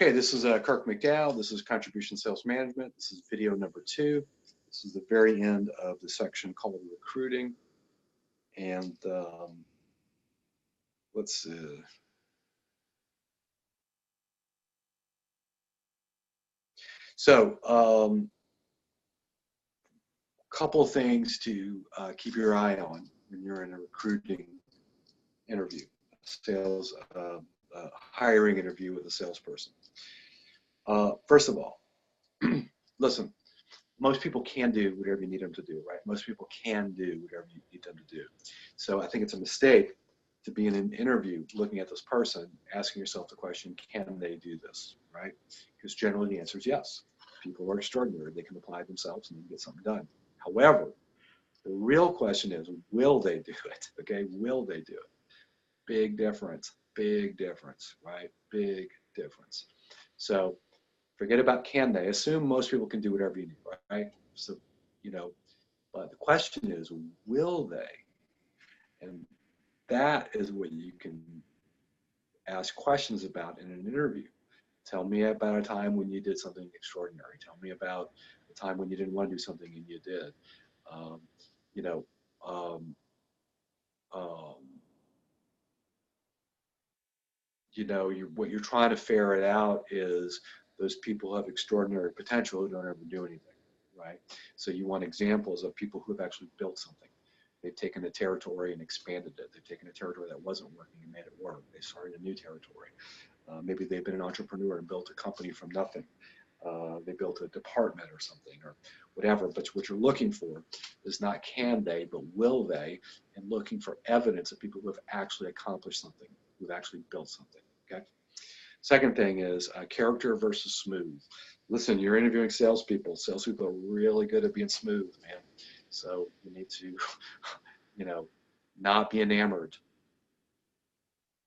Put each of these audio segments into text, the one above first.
Okay, this is Kirk McDow. This is Contribution Sales Management. This is video number 2. This is the very end of the section called Recruiting. And let's see. So, couple of things to keep your eye on when you're in a recruiting interview, sales hiring interview with a salesperson. First of all, listen, most people can do whatever you need them to do, right? Most people can do whatever you need them to do. So I think it's a mistake to be in an interview looking at this person, asking yourself the question, can they do this, right? Because generally the answer is yes. People are extraordinary. They can apply themselves and they can get something done. However, the real question is, will they do it? Okay, will they do it? Big difference, right? Big difference. So forget about can they. Assume most people can do whatever you need, right? So, but the question is, will they? And that is what you can ask questions about in an interview. Tell me about a time when you did something extraordinary. Tell me about a time when you didn't want to do something and you did. What you're trying to ferret out is those people who have extraordinary potential who don't ever do anything, right? So you want examples of people who have actually built something. They've taken a territory and expanded it. They've taken a territory that wasn't working and made it work. They started a new territory. Maybe they've been an entrepreneur and built a company from nothing. They built a department or something or whatever. But what you're looking for is not can they, but will they, and looking for evidence of people who have actually accomplished something, who've actually built something, okay? Second thing is character versus smooth. Listen, you're interviewing salespeople. Salespeople are really good at being smooth, man. So you need to, not be enamored.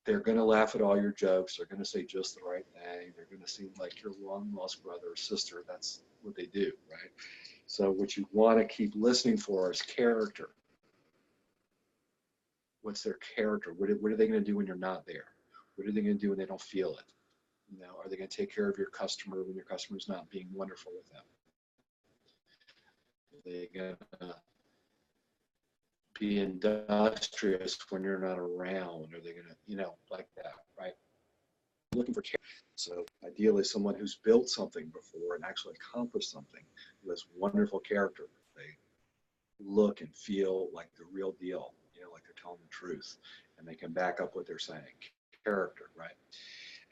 They're going to laugh at all your jokes. They're going to say just the right thing. They're going to seem like your long-lost brother or sister. That's what they do, right? So what you want to keep listening for is character. What's their character? What are they going to do when you're not there? What are they going to do when they don't feel it? Are they going to take care of your customer when your customer's not being wonderful with them? Are they going to be industrious when you're not around? Are they going to, like that, right? Looking for care. So ideally someone who's built something before and actually accomplished something who has wonderful character. They look and feel like the real deal, like they're telling the truth and they can back up what they're saying. Character, right?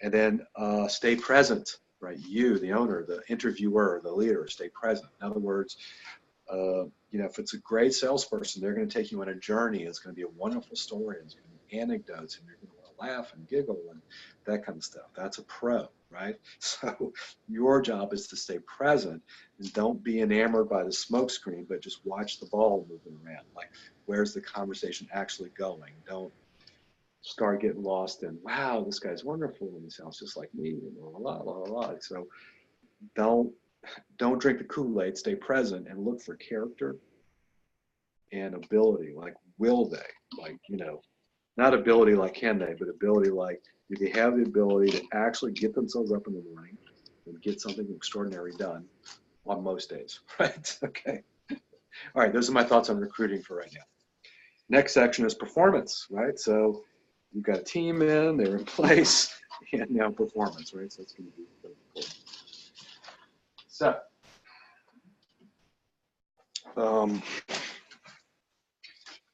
And then stay present, right? You, the owner, the interviewer, the leader, stay present. In other words, if it's a great salesperson, they're going to take you on a journey. It's going to be a wonderful story. It's going to be anecdotes, and you're going to want to laugh and giggle and that kind of stuff. That's a pro, right? So your job is to stay present and don't be enamored by the smoke screen, but just watch the ball moving around. Like, where's the conversation actually going? Don't start getting lost in, wow, this guy's wonderful and he sounds just like me, and blah, blah, blah, blah. So don't drink the Kool-Aid, stay present and look for character and ability. Like, will they? Like, not ability like can they, but ability like, do they have the ability to actually get themselves up in the morning and get something extraordinary done on most days, right? Okay. All right, those are my thoughts on recruiting for right now. Next section is performance, right? So you've got a team in, they're in place, and now performance, right? So it's going to be really important. So,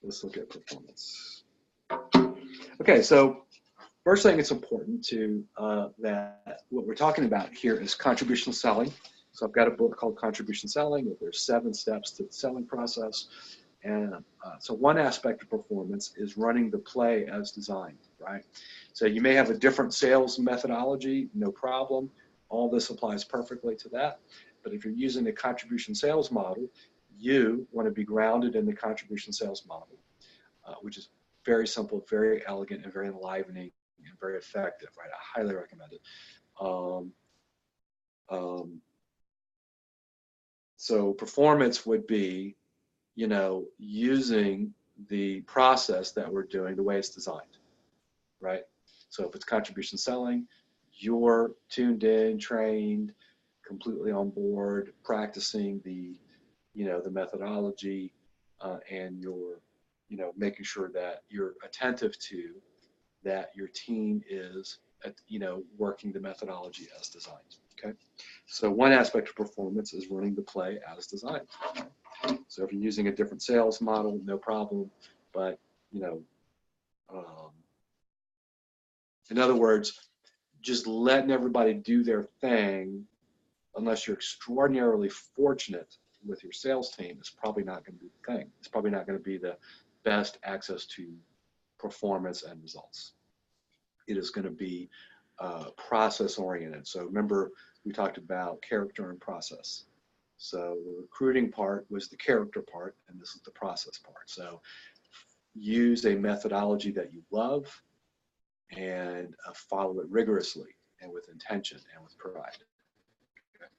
let's look at performance. Okay, so first thing it's important to that what we're talking about here is contribution selling. So I've got a book called Contribution Selling. There's 7 steps to the selling process. And so one aspect of performance is running the play as designed, right? So you may have a different sales methodology, no problem. All this applies perfectly to that. But if you're using the contribution sales model, you want to be grounded in the contribution sales model, which is very simple, very elegant, and very enlivening, and very effective, right? I highly recommend it. So performance would be, using the process that we're doing the way it's designed, right? So if it's contribution selling, you're tuned in, trained, completely on board, practicing the, the methodology, and you're, making sure that you're attentive to that your team is, working the methodology as designed. Okay. So one aspect of performance is running the play as designed. So if you're using a different sales model, no problem. But, in other words, just letting everybody do their thing, unless you're extraordinarily fortunate with your sales team, is probably not going to be the thing. It's probably not going to be the best access to performance and results. It is going to be process oriented. So remember, we talked about character and process. So the recruiting part was the character part, and this is the process part. So use a methodology that you love and follow it rigorously and with intention and with pride. Okay.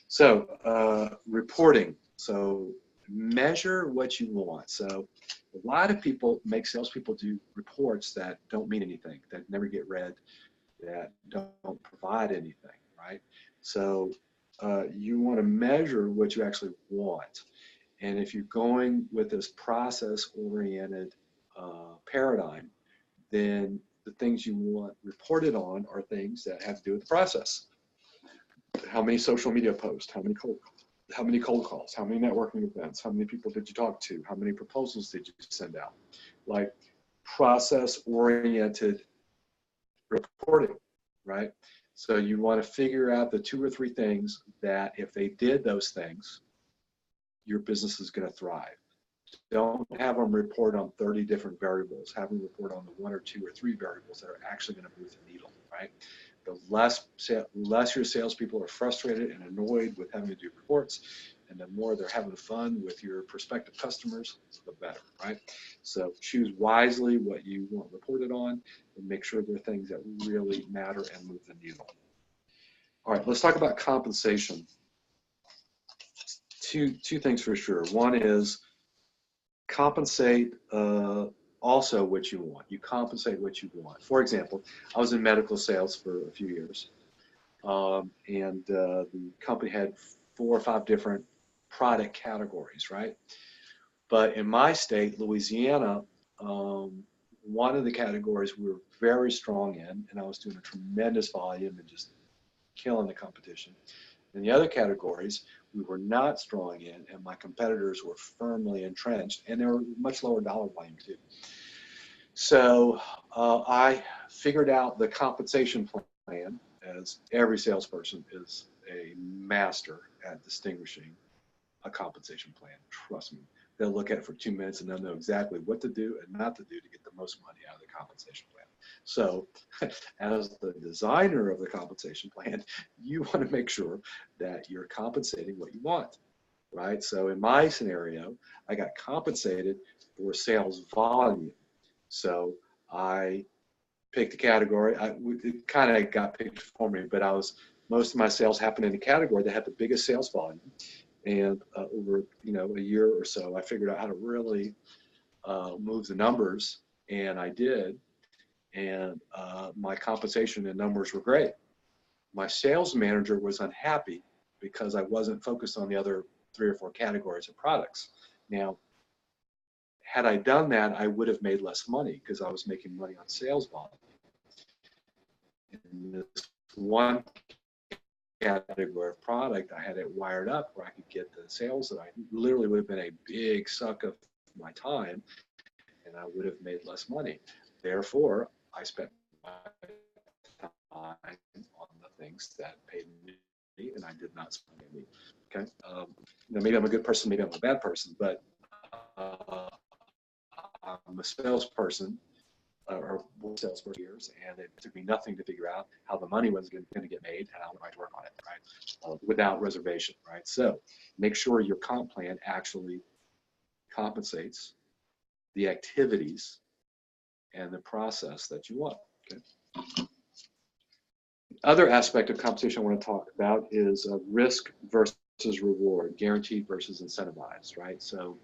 So reporting. So measure what you want. So a lot of people make salespeople do reports that don't mean anything, that never get read, that don't provide anything, right? So you want to measure what you actually want. And if you're going with this process-oriented paradigm, then the things you want reported on are things that have to do with the process. How many social media posts, how many cold calls, how many networking events, how many people did you talk to, how many proposals did you send out? Like process-oriented reporting, right? So you want to figure out the 2 or 3 things that if they did those things, your business is going to thrive. Don't have them report on 30 different variables. Have them report on the 1 or 2 or 3 variables that are actually going to move the needle, right? The less your salespeople are frustrated and annoyed with having to do reports, and the more they're having fun with your prospective customers, the better, right? So choose wisely what you want reported on, and make sure they're things that really matter and move the needle. All right, let's talk about compensation. Two things for sure. One is compensate also what you want. You compensate what you want. For example, I was in medical sales for a few years, and the company had 4 or 5 different product categories, right? But in my state, Louisiana, one of the categories we were very strong in, and I was doing a tremendous volume and just killing the competition. In the other categories, we were not strong in, and my competitors were firmly entrenched, and they were much lower dollar volume too. So I figured out the compensation plan, as every salesperson is a master at distinguishing a compensation plan. Trust me. They'll look at it for 2 minutes and they'll know exactly what to do and not to do to get the most money out of the compensation plan. So as the designer of the compensation plan, you want to make sure that you're compensating what you want, right? So in my scenario, I got compensated for sales volume. So I picked a category. It kind of got picked for me, but most of my sales happened in a category that had the biggest sales volume. And over a year or so, I figured out how to really move the numbers, and I did. And my compensation and numbers were great. My sales manager was unhappy because I wasn't focused on the other 3 or 4 categories of products. Now, had I done that, I would have made less money because I was making money on sales volume. In this one category of product, I had it wired up where I could get the sales that I literally would have been a big suck of my time, and I would have made less money. Therefore, I spent my time on the things that paid me, and I did not spend any. Okay, maybe I'm a good person, maybe I'm a bad person, but I'm a salesperson. Or salesperson for years, and it took me nothing to figure out how the money was going to get made, and I went right to work on it, right, without reservation, right? So make sure your comp plan actually compensates the activities and the process that you want. Okay. Other aspect of compensation I want to talk about is risk versus reward, guaranteed versus incentivized, right? So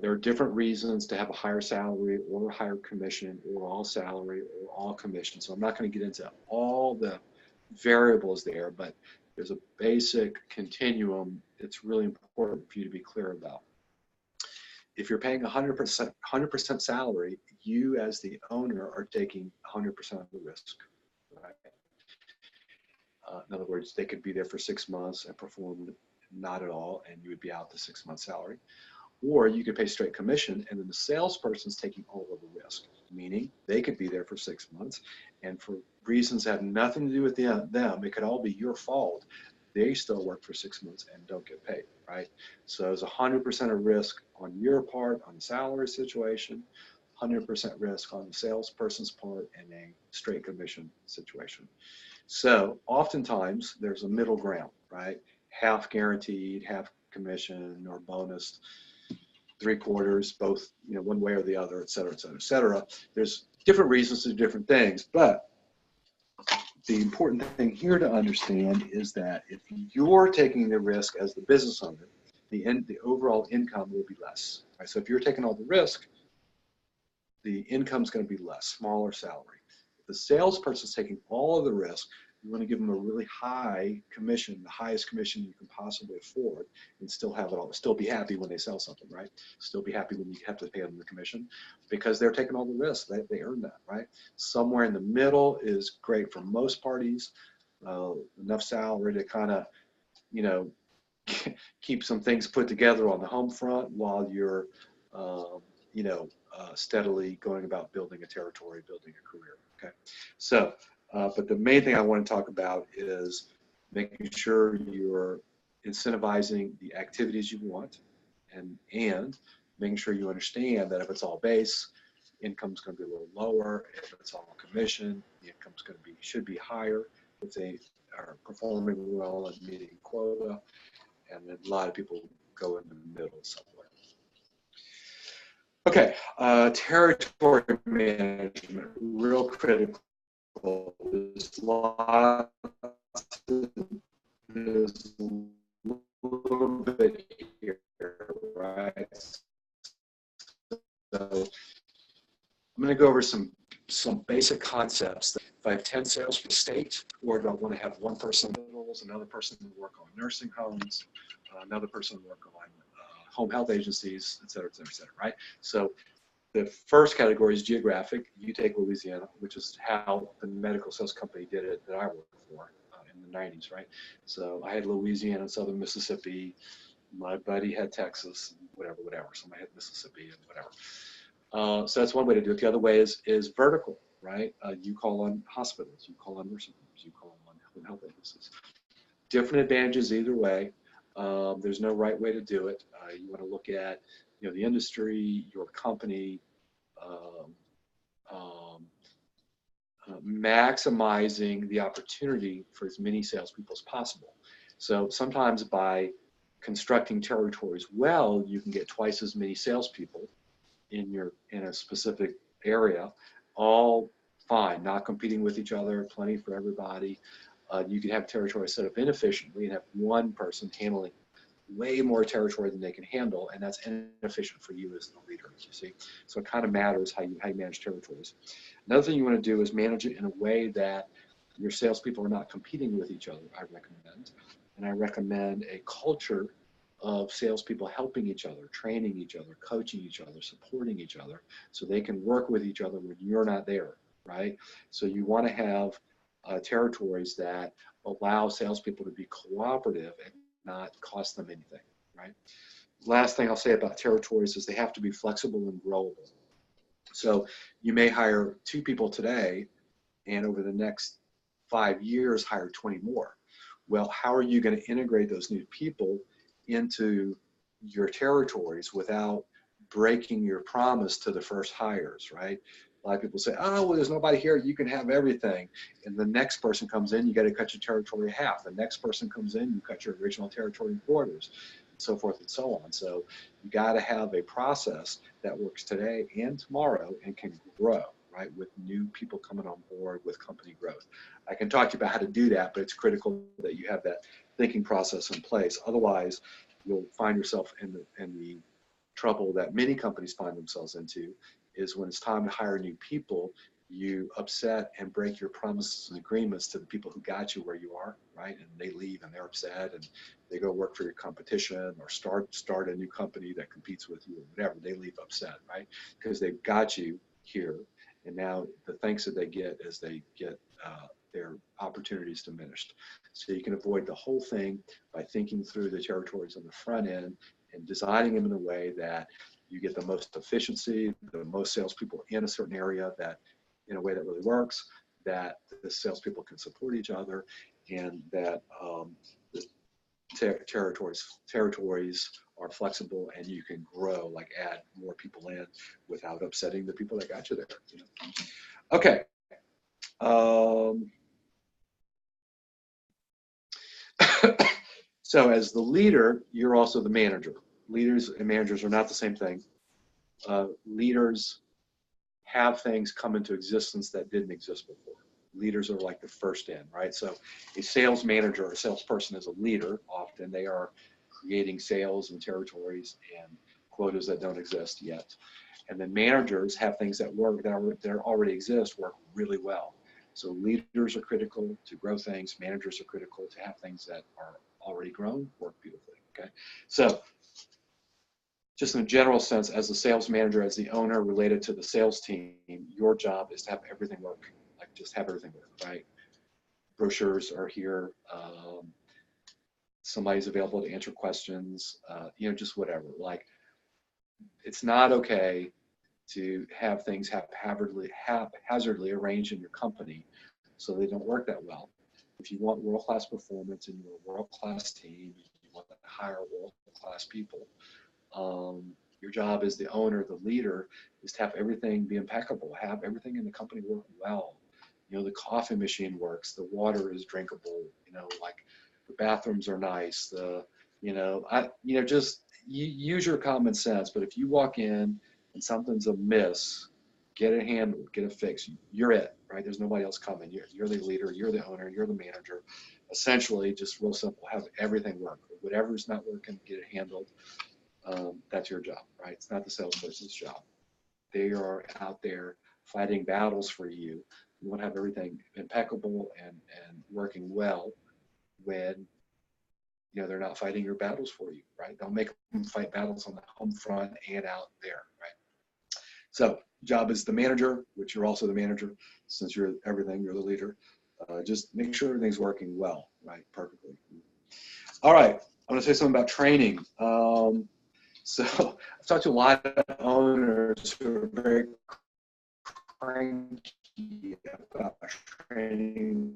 There are different reasons to have a higher salary or a higher commission or all salary or all commission. So I'm not going to get into all the variables there, but there's a basic continuum it's really important for you to be clear about. If you're paying 100% salary, you as the owner are taking 100% of the risk. Right? In other words, they could be there for 6 months and perform not at all, and you would be out the 6-month salary. Or you could pay straight commission, and then the salesperson's taking all of the risk, meaning they could be there for 6 months, and for reasons that have nothing to do with them, it could all be your fault. They still work for 6 months and don't get paid, right? So there's 100% of risk on your part on the salary situation, 100% risk on the salesperson's part, and a straight commission situation. So oftentimes there's a middle ground, right? Half guaranteed, half commission or bonus, 3/4, both, one way or the other, et cetera, et cetera, et cetera. There's different reasons to do different things, but the important thing here to understand is that if you're taking the risk as the business owner, the overall income will be less. Right? So if you're taking all the risk, the income's going to be less, smaller salary. If the salesperson's taking all of the risk, you want to give them a really high commission, the highest commission you can possibly afford, and still have it all. Still be happy when they sell something, right? Still be happy when you have to pay them the commission, because they're taking all the risk. They earn that, right? Somewhere in the middle is great for most parties. Enough salary to kind of, keep some things put together on the home front while you're, steadily going about building a territory, building a career. Okay, so. But the main thing I want to talk about is making sure you're incentivizing the activities you want, and making sure you understand that if it's all base, income's going to be a little lower. If it's all commission, the income's going to should be higher if they are performing well and meeting quota. And then a lot of people go in the middle somewhere. Okay, territory management, real critical. There's lots, there's a little bit here, right? So I'm going to go over some basic concepts. If I have 10 sales for the state, or do I want to have one person in hospitals, another person work on nursing homes, another person work on home health agencies, et cetera, right? So the first category is geographic. You take Louisiana, which is how the medical sales company did it that I worked for in the 90s, right? So I had Louisiana and Southern Mississippi. My buddy had Texas, whatever. Somebody had Mississippi and whatever. So that's one way to do it. The other way is vertical, right? You call on hospitals, you call on nursing homes, you call on home health agencies. Different advantages either way. There's no right way to do it. You want to look at the industry, your company, maximizing the opportunity for as many salespeople as possible. So sometimes by constructing territories well, you can get twice as many salespeople in a specific area, all fine, not competing with each other, plenty for everybody. You can have territories set up inefficiently and have one person handling way more territory than they can handle, and that's inefficient for you as the leader, you see. So it kind of matters how you manage territories. Another thing you want to do is manage it in a way that your salespeople are not competing with each other, I recommend. And I recommend a culture of salespeople helping each other, training each other, coaching each other, supporting each other, so they can work with each other when you're not there, right? So you want to have territories that allow salespeople to be cooperative and not cost them anything, right? Last thing I'll say about territories is they have to be flexible and growable. So you may hire 2 people today and over the next 5 years hire 20 more. Well, how are you going to integrate those new people into your territories without breaking your promise to the first hires, right? A lot of people say, oh, well, there's nobody here, you can have everything. And the next person comes in, you got to cut your territory half. The next person comes in, you cut your original territory in quarters, and so forth and so on. So you got to have a process that works today and tomorrow and can grow, right, with new people coming on board with company growth. I can talk to you about how to do that, but it's critical that you have that thinking process in place. Otherwise, you'll find yourself in the trouble that many companies find themselves into is when it's time to hire new people, you upset and break your promises and agreements to the people who got you where you are, right? And they leave and they're upset and they go work for your competition or start a new company that competes with you or whatever. They leave upset, right? Because they've got you here, and now the thanks that they get is they get their opportunities diminished. So you can avoid the whole thing by thinking through the territories on the front end and designing them in a way that you get the most efficiency, the most salespeople in a certain area, that in a way that really works, that the salespeople can support each other, and that the territories are flexible and you can grow, like add more people in without upsetting the people that got you there. You know? Okay. So as the leader, you're also the manager. Leaders and managers are not the same thing. Leaders have things come into existence that didn't exist before. Leaders are like the first in, right? So a sales manager or a salesperson is a leader. Often they are creating sales and territories and quotas that don't exist yet. And then managers have things that work, that already exist, work really well. So leaders are critical to grow things. Managers are critical to have things that are already grown, work beautifully, okay? So just in a general sense, as a sales manager, as the owner related to the sales team, your job is to have everything work, like just have everything work, right? Brochures are here. Somebody's available to answer questions, you know, just whatever. Like, it's not okay to have things haphazardly arranged in your company so they don't work that well. If you want world-class performance in your world-class team, you want to hire world-class people, your job as the owner, the leader, is to have everything be impeccable, have everything in the company work well. You know, the coffee machine works, the water is drinkable, you know, like the bathrooms are nice, just use your common sense. But if you walk in and something's amiss, get it handled, get it fixed. You're it, right? There's nobody else coming. You're the leader, you're the owner, you're the manager. Essentially, just real simple, have everything work. Whatever's not working, get it handled. That's your job, right? It's not the salesperson's job. They are out there fighting battles for you. You want to have everything impeccable and working well when, you know, they're not fighting your battles for you, right? Don't make them fight battles on the home front and out there, right? So job is the manager, which you're also the manager. Since you're everything, you're the leader. Just make sure everything's working well, right? Perfectly. All right, I'm gonna say something about training. So I've talked to a lot of owners who are very cranky about training,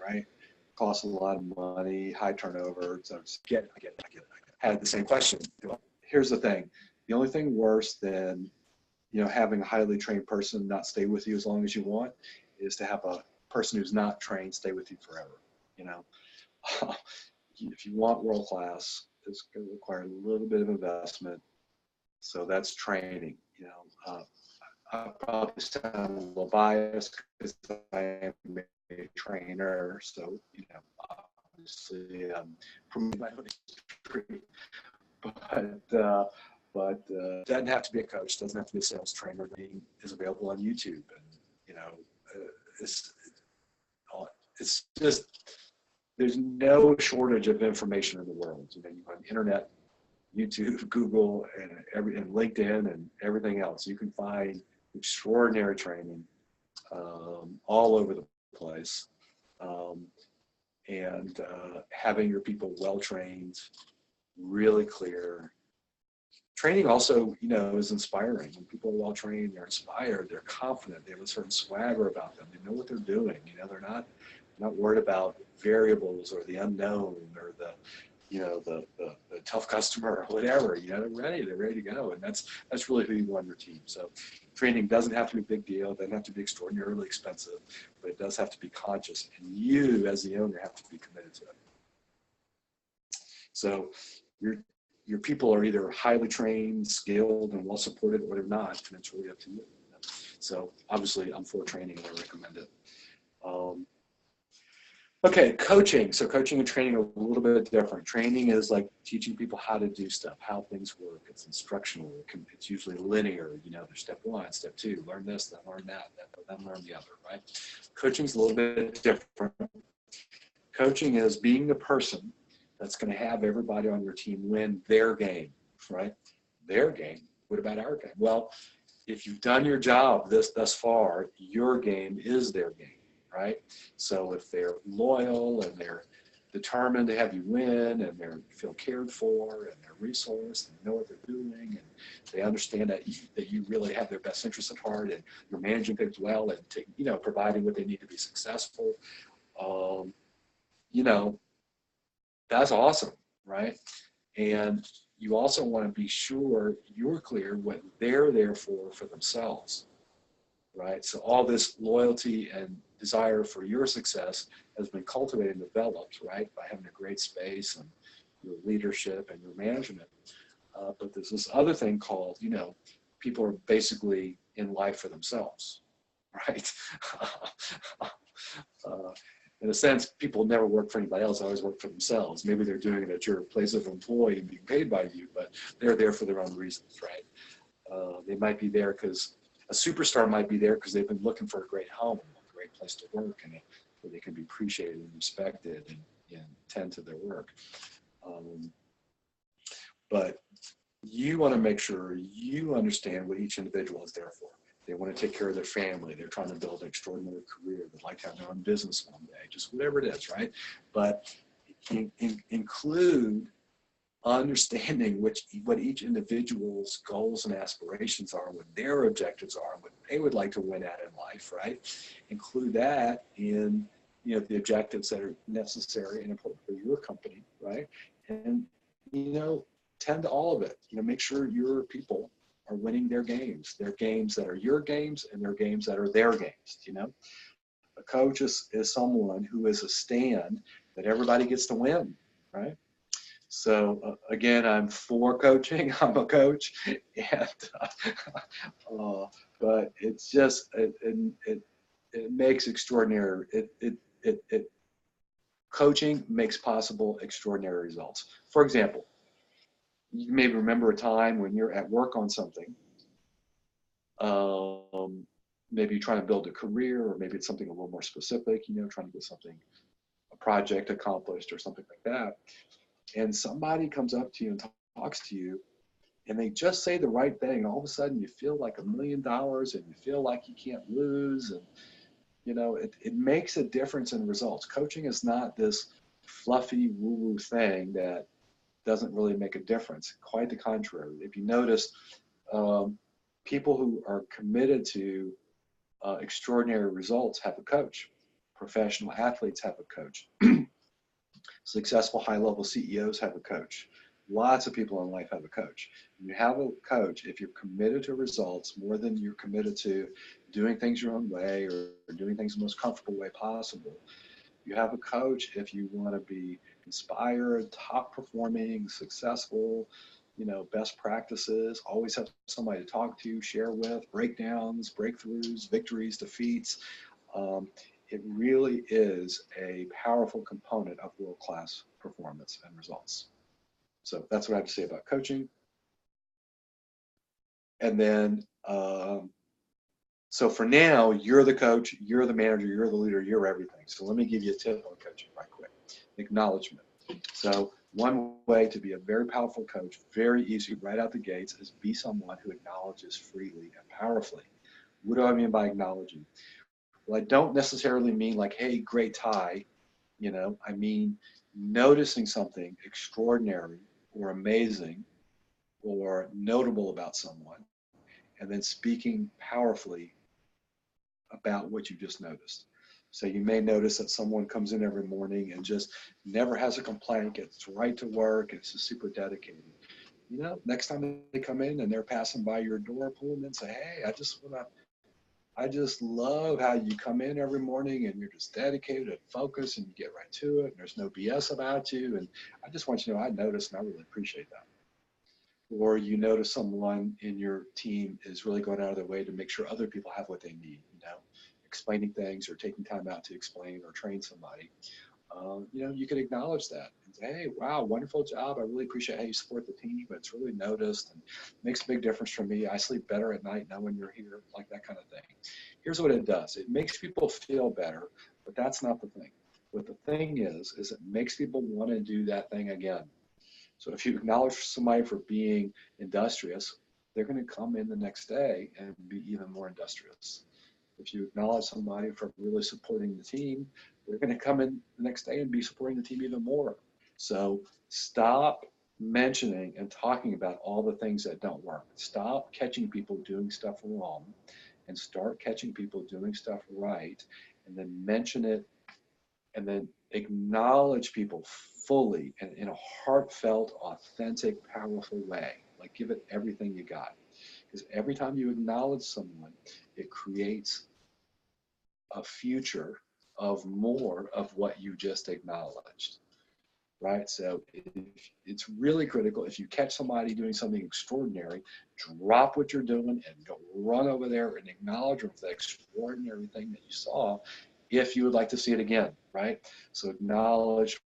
right? Costs a lot of money, high turnover. So I get it. I had the same question. Here's the thing. The only thing worse than, you know, having a highly trained person not stay with you as long as you want is to have a person who's not trained stay with you forever, you know. If you want world class, it's going to require a little bit of investment. So that's training. You know, I probably sound a little biased because I am a trainer. So, you know, obviously promoting my own history, but doesn't have to be a coach, doesn't have to be a sales trainer. He is available on YouTube, and you know, it's just. There's no shortage of information in the world. You know, you on internet, YouTube, Google, and LinkedIn, and everything else. You can find extraordinary training all over the place, and having your people well trained, really clear. Training also, you know, is inspiring. When people are well trained, they're inspired, they're confident, they have a certain swagger about them. They know what they're doing. You know, they're not worried about variables or the unknown or the, you know, the tough customer or whatever. You know, they're ready to go, and that's really who you want on your team. So training doesn't have to be a big deal, doesn't have to be extraordinarily expensive, but it does have to be conscious, and you as the owner have to be committed to it. So your people are either highly trained, skilled, and well supported, or they're not, and it's really up to you. So obviously I'm for training and I recommend it. Okay, coaching. So coaching and training are a little bit different. Training is like teaching people how to do stuff, how things work. It's instructional. It's usually linear. You know, there's step one, step two, learn this, then learn that, then learn the other, right? Coaching is a little bit different. Coaching is being the person that's going to have everybody on your team win their game, right? Their game. What about our game? Well, if you've done your job thus far, your game is their game, right? So if they're loyal and they're determined to have you win and they feel cared for and they're resourced and know what they're doing and they understand that you really have their best interests at heart and you're managing things well and providing what they need to be successful, um, you know, that's awesome, right? And you also want to be sure you're clear what they're there for themselves, right? So all this loyalty and desire for your success has been cultivated and developed, right, by having a great space and your leadership and your management. But there's this other thing called, people are basically in life for themselves, right? In a sense, people never work for anybody else, always work for themselves. Maybe they're doing it at your place of employee and being paid by you, but they're there for their own reasons, right? They might be there because a superstar might be there because they've been looking for a great home, a great place to work, and where they can be appreciated and respected and tend to their work. But you want to make sure you understand what each individual is there for. They want to take care of their family. They're trying to build an extraordinary career. They'd like to have their own business one day, just whatever it is, right? But include understanding what each individual's goals and aspirations are, what their objectives are, what they would like to win at in life, right? Include that in the objectives that are necessary and important for your company, right? And tend to all of it. Make sure your people are winning their games that are your games and their games that are their games. A coach is someone who is a stand that everybody gets to win, right? So again, I'm for coaching. I'm a coach, and but it's just it makes extraordinary. Coaching makes possible extraordinary results. For example, you maybe remember a time when you're at work on something. Maybe you're trying to build a career, or maybe it's something a little more specific. Trying to get a project accomplished, or something like that. And somebody comes up to you and talks to you, and they just say the right thing, and all of a sudden you feel like $1 million, and you feel like you can't lose, and it makes a difference in results. Coaching is not this fluffy woo-woo thing that doesn't really make a difference. Quite the contrary. If you notice, people who are committed to extraordinary results have a coach. Professional athletes have a coach. Successful high-level CEOs have a coach. Lots of people in life have a coach. You have a coach if you're committed to results more than you're committed to doing things your own way or doing things the most comfortable way possible. You have a coach if you want to be inspired, top performing, successful, best practices, always have somebody to talk to, share with, breakdowns, breakthroughs, victories, defeats. It really is a powerful component of world-class performance and results. So that's what I have to say about coaching. And then, so for now, you're the coach, you're the manager, you're the leader, you're everything. So let me give you a tip on coaching right quick. Acknowledgement. So one way to be a very powerful coach, very easy right out the gates, is be someone who acknowledges freely and powerfully. What do I mean by acknowledging? Well, I don't necessarily mean like, hey, great tie. I mean noticing something extraordinary or amazing or notable about someone, and then speaking powerfully about what you just noticed. So you may notice that someone comes in every morning and just never has a complaint, gets right to work, and is just super dedicated. Next time they come in and they're passing by your door, pull them in and say, hey, I just love how you come in every morning and you're just dedicated and focused and you get right to it. And there's no BS about you. And I just want you to know I noticed and I really appreciate that. Or you notice someone in your team is really going out of their way to make sure other people have what they need, explaining things or taking time out to explain or train somebody, you could acknowledge that and say, hey, wow, wonderful job. I really appreciate how you support the team. It's really noticed and makes a big difference for me. I sleep better at night now when you're here, like that kind of thing. Here's what it does. It makes people feel better, but that's not the thing. What the thing is it makes people want to do that thing again. So if you acknowledge somebody for being industrious, they're going to come in the next day and be even more industrious. If you acknowledge somebody for really supporting the team, they're going to come in the next day and be supporting the team even more. So stop mentioning and talking about all the things that don't work. Stop catching people doing stuff wrong and start catching people doing stuff right, and then mention it and then acknowledge people fully and in a heartfelt, authentic, powerful way. Like give it everything you got. Because every time you acknowledge someone, it creates a future of more of what you just acknowledged, right? So it's really critical. If you catch somebody doing something extraordinary, drop what you're doing and go run over there and acknowledge the extraordinary thing that you saw if you would like to see it again, right? So acknowledge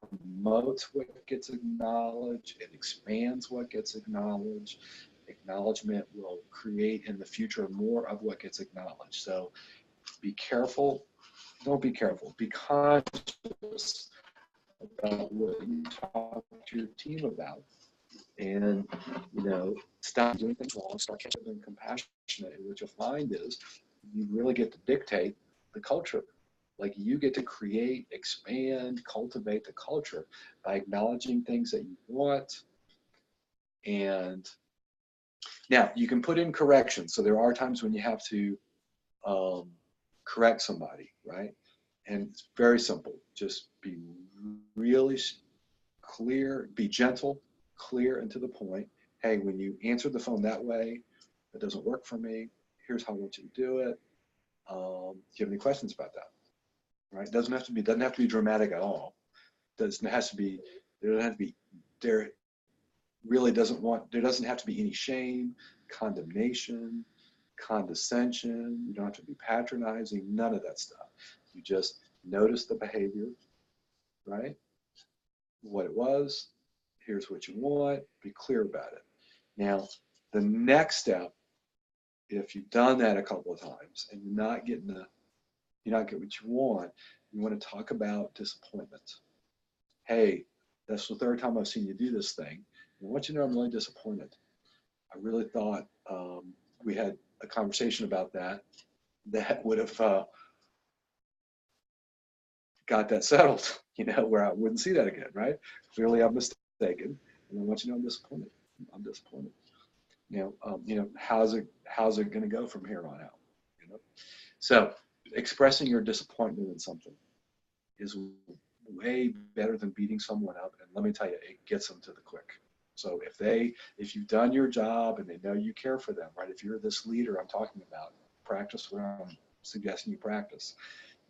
promotes what gets acknowledged, it expands what gets acknowledged. Acknowledgement will create in the future more of what gets acknowledged. So be careful. Don't be careful. Be conscious about what you talk to your team about. And, stop doing things wrong, start being compassionate. And what you'll find is you really get to dictate the culture. Like you get to create, expand, cultivate the culture by acknowledging things that you want. And now you can put in corrections. So there are times when you have to correct somebody, right? And it's very simple. Just be really clear, be gentle, clear, and to the point. Hey, when you answered the phone that way, it doesn't work for me. Here's how I want you to do it. Do you have any questions about that? Right? Doesn't have to be dramatic at all. There doesn't have to be there doesn't have to be any shame, condemnation, condescension. You don't have to be patronizing, none of that stuff. You just notice the behavior, right? What it was, here's what you want, be clear about it. Now, the next step, if you've done that a couple of times and you're not getting what you want to talk about disappointment. Hey, that's the third time I've seen you do this thing. I want you to know I'm really disappointed. I really thought we had a conversation about that would have got that settled, where I wouldn't see that again, right? Clearly I'm mistaken, and I want you to know I'm disappointed. I'm disappointed. How's it going to go from here on out? So expressing your disappointment in something is way better than beating someone up. And let me tell you, it gets them to the quick. So if you've done your job and they know you care for them, right? If you're this leader I'm talking about, practice what I'm suggesting you practice.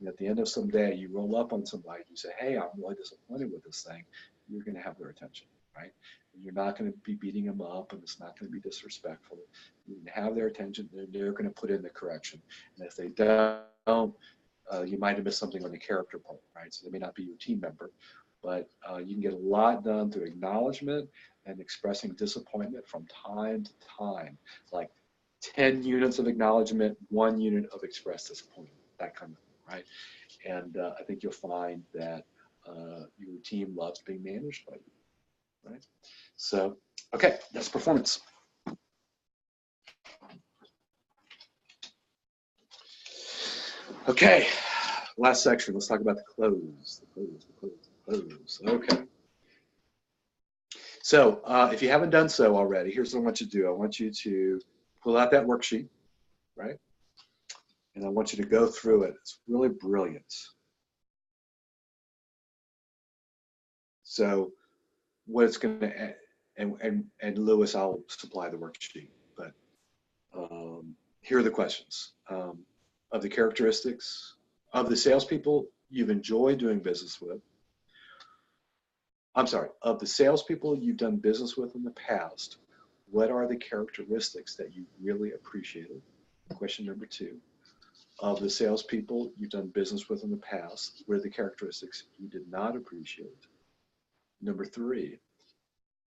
At the end of some day, you roll up on somebody, you say, hey, I'm really disappointed with this thing. You're going to have their attention, right? And you're not going to be beating them up, and it's not going to be disrespectful. You're going to have their attention, and they're going to put in the correction. And if they don't, you might have missed something on the character part, right? So they may not be your team member, but you can get a lot done through acknowledgement and expressing disappointment from time to time, like 10 units of acknowledgement, 1 unit of expressed disappointment, that kind of thing, right? And I think you'll find that your team loves being managed by you, right? So, okay, that's performance. Okay, last section. Let's talk about the close. The close. Okay. So if you haven't done so already, here's what I want you to do. I want you to pull out that worksheet, right? And I want you to go through it. It's really brilliant. So what it's going to, and Lewis, I'll supply the worksheet, but here are the questions. Of the characteristics of the salespeople you've enjoyed doing business with. I'm sorry, of the salespeople you've done business with in the past, what are the characteristics that you really appreciated? Question number 2. of the salespeople you've done business with in the past, what are the characteristics you did not appreciate? Number three,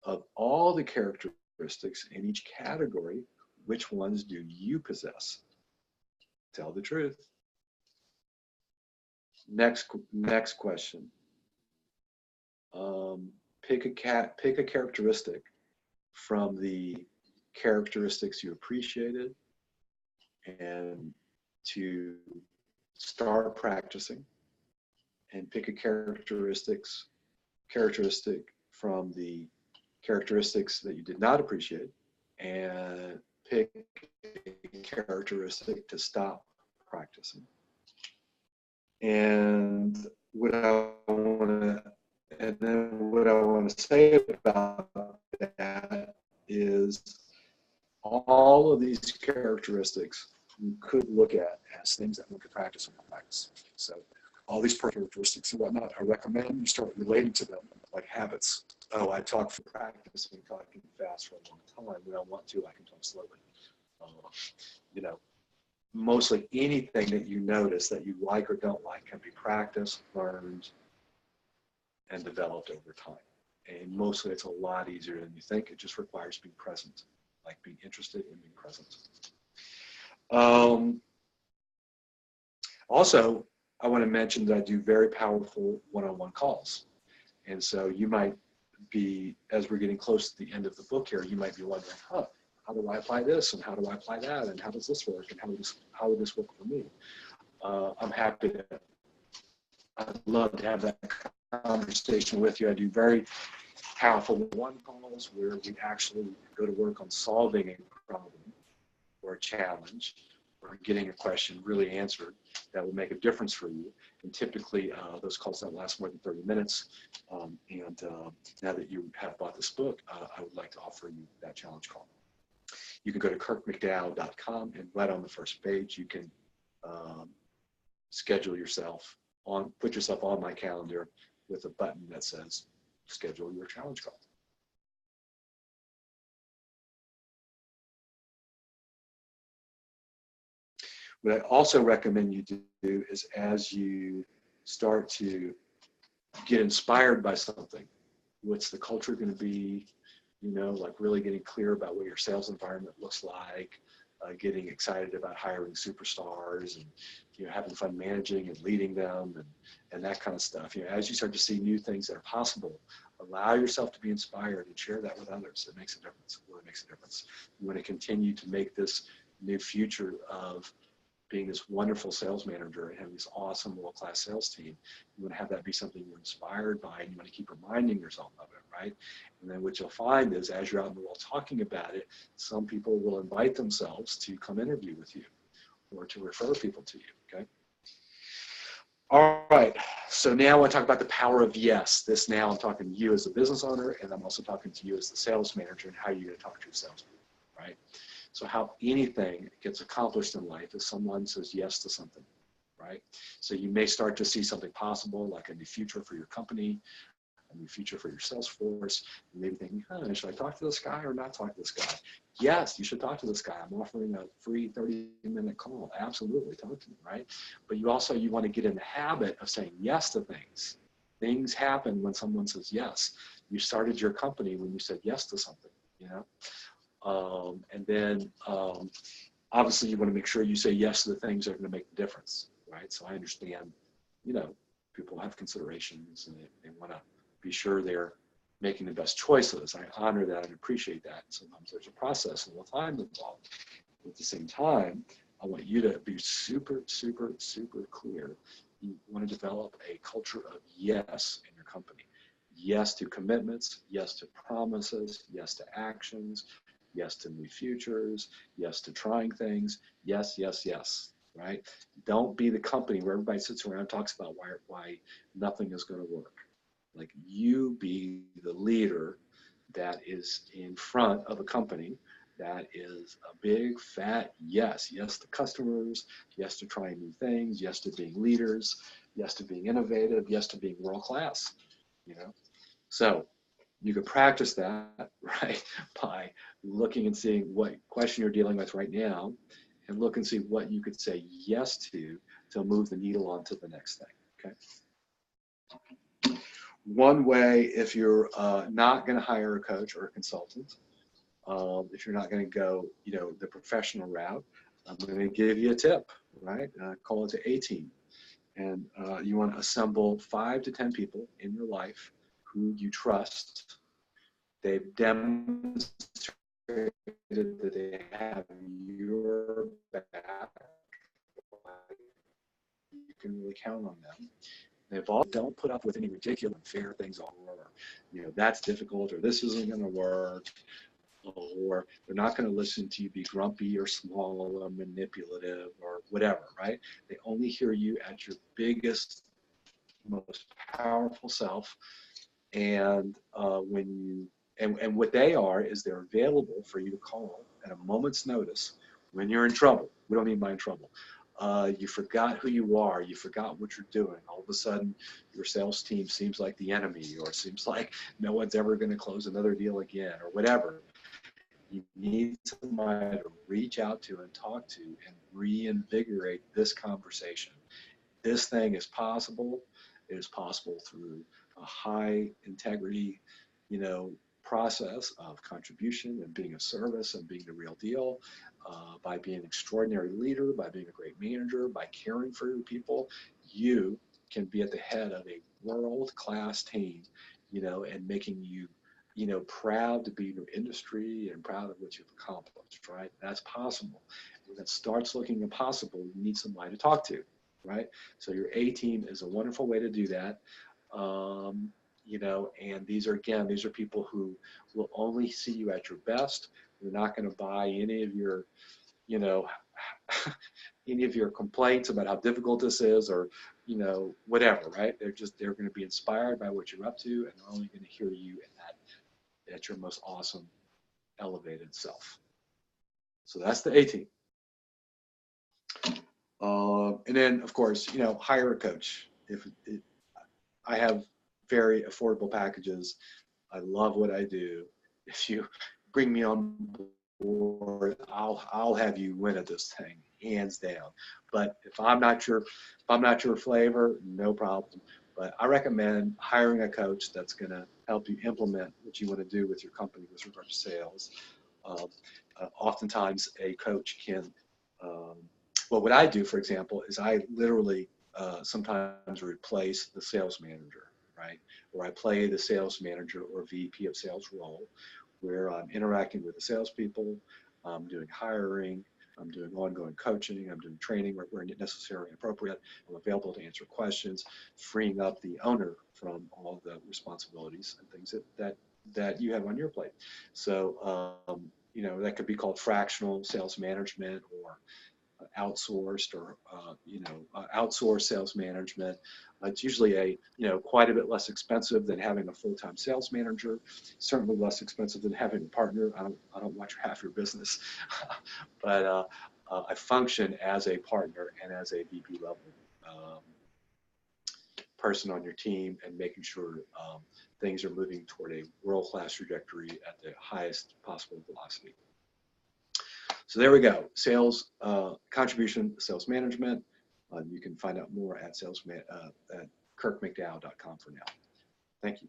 of all the characteristics in each category, which ones do you possess? Tell the truth. Next question. Pick a characteristic from the characteristics you appreciated and to start practicing, and pick a characteristic from the characteristics that you did not appreciate and pick a characteristic to stop practicing. And what I want to say about that is all of these characteristics you could look at as things that one could practice and practice. So all these characteristics and whatnot, I recommend you start relating to them like habits. Oh, I talk for practice and talking fast for a long time. When I want to, I can talk slowly. Mostly anything that you notice that you like or don't like can be practiced, learned, and developed over time. And mostly it's a lot easier than you think. It just requires being present, like being interested in being present. Also, I want to mention that I do very powerful one-on-one calls. And so you might be, as we're getting close to the end of the book here, you might be wondering, how do I apply this? And how do I apply that? And how does this work? And how would this work for me? I'm happy to, I'd love to have that conversation with you. I do very powerful one calls where we actually go to work on solving a problem or a challenge or getting a question really answered that will make a difference for you. And typically those calls don't last more than 30 minutes. Now that you have bought this book, I would like to offer you that challenge call. You can go to kirkmcdow.com, and right on the first page, you can schedule yourself on, put yourself on my calendar with a button that says schedule your challenge call. What I also recommend you do is, as you start to get inspired by something, what's the culture going to be, like really getting clear about what your sales environment looks like, getting excited about hiring superstars and, having fun managing and leading them and that kind of stuff. As you start to see new things that are possible, allow yourself to be inspired and share that with others. It makes a difference. It really makes a difference. You want to continue to make this new future of being this wonderful sales manager and having this awesome world-class sales team. You want to have that be something you're inspired by, and you want to keep reminding yourself of it, right? And then what you'll find is, as you're out in the world talking about it, some people will invite themselves to come interview with you or to refer people to you, okay? All right, so now I want to talk about the power of yes. Now I'm talking to you as a business owner, and I'm also talking to you as the sales manager, and how you're going to talk to your salespeople, right? So how anything gets accomplished in life is someone says yes to something, right? So you may start to see something possible, like a new future for your company, a new future for your sales force, and maybe thinking, should I talk to this guy or not talk to this guy? Yes, you should talk to this guy. I'm offering a free 30-minute call. Absolutely, talk to him, right? But you want to get in the habit of saying yes to things. Things happen when someone says yes. You started your company when you said yes to something, and then obviously you want to make sure you say yes to the things that are going to make the difference, right? So I understand, people have considerations and they want to be sure they're making the best choices. I honor that and appreciate that. Sometimes there's a process and a lot of time involved. But at the same time, I want you to be super, super, super clear. You want to develop a culture of yes in your company. Yes to commitments, yes to promises, yes to actions, yes to new futures, yes to trying things, yes, yes, yes, right? Don't be the company where everybody sits around and talks about why nothing is going to work. Like, you be the leader that is in front of a company that is a big fat yes. Yes to customers, yes to trying new things, yes to being leaders, yes to being innovative, yes to being world class, So you could practice that, right, by looking and seeing what question you're dealing with right now and look and see what you could say yes to move the needle on to the next thing, okay? One way, if you're not going to hire a coach or a consultant, if you're not going to go, the professional route, I'm going to give you a tip, right? Call it the A-team. And you want to assemble 5 to 10 people in your life who you trust. They've demonstrated that they have your back. You can really count on them. They've all don't put up with any ridiculous, unfair things, or that's difficult, or this isn't going to work, or they're not going to listen to you be grumpy or small or manipulative or whatever, right? They only hear you at your biggest, most powerful self. And and what they are is they're available for you to call at a moment's notice when you're in trouble. We don't mean by in trouble. You forgot who you are. You forgot what you're doing. All of a sudden, your sales team seems like the enemy, or seems like no one's ever going to close another deal again, or whatever. You need somebody to reach out to and talk to and reinvigorate this conversation. This thing is possible. It is possible through a high integrity, process of contribution and being of service and being the real deal, by being an extraordinary leader, by being a great manager, by caring for your people. You can be at the head of a world-class team, and making you, proud to be in your industry and proud of what you've accomplished, right? That's possible. When it starts looking impossible, you need somebody to talk to, right? So your A-team is a wonderful way to do that. And these are people who will only see you at your best. They're not going to buy any of your, any of your complaints about how difficult this is, or, whatever, right? They're going to be inspired by what you're up to, and they're only going to hear you at your most awesome, elevated self. So that's the A-team. And then, of course, hire a coach. I have very affordable packages. I love what I do. If you bring me on board, I'll have you win at this thing, hands down. But if I'm not your flavor, no problem. But I recommend hiring a coach that's going to help you implement what you want to do with your company with regard to sales. Oftentimes, a coach can. Well, what I do, for example, is I literally sometimes replace the sales manager, right? Or I play the sales manager or VP of sales role, where I'm interacting with the salespeople, I'm doing hiring, I'm doing ongoing coaching, I'm doing training where necessary and appropriate. I'm available to answer questions, freeing up the owner from all the responsibilities and things that you have on your plate. So, that could be called fractional sales management, or outsourced, or outsourced sales management. It's usually quite a bit less expensive than having a full-time sales manager. Certainly less expensive than having a partner. I don't watch half your business, but I function as a partner and as a VP level person on your team, and making sure things are moving toward a world-class trajectory at the highest possible velocity. So there we go. Sales contribution, sales management. You can find out more at kirkmcdow.com for now. Thank you.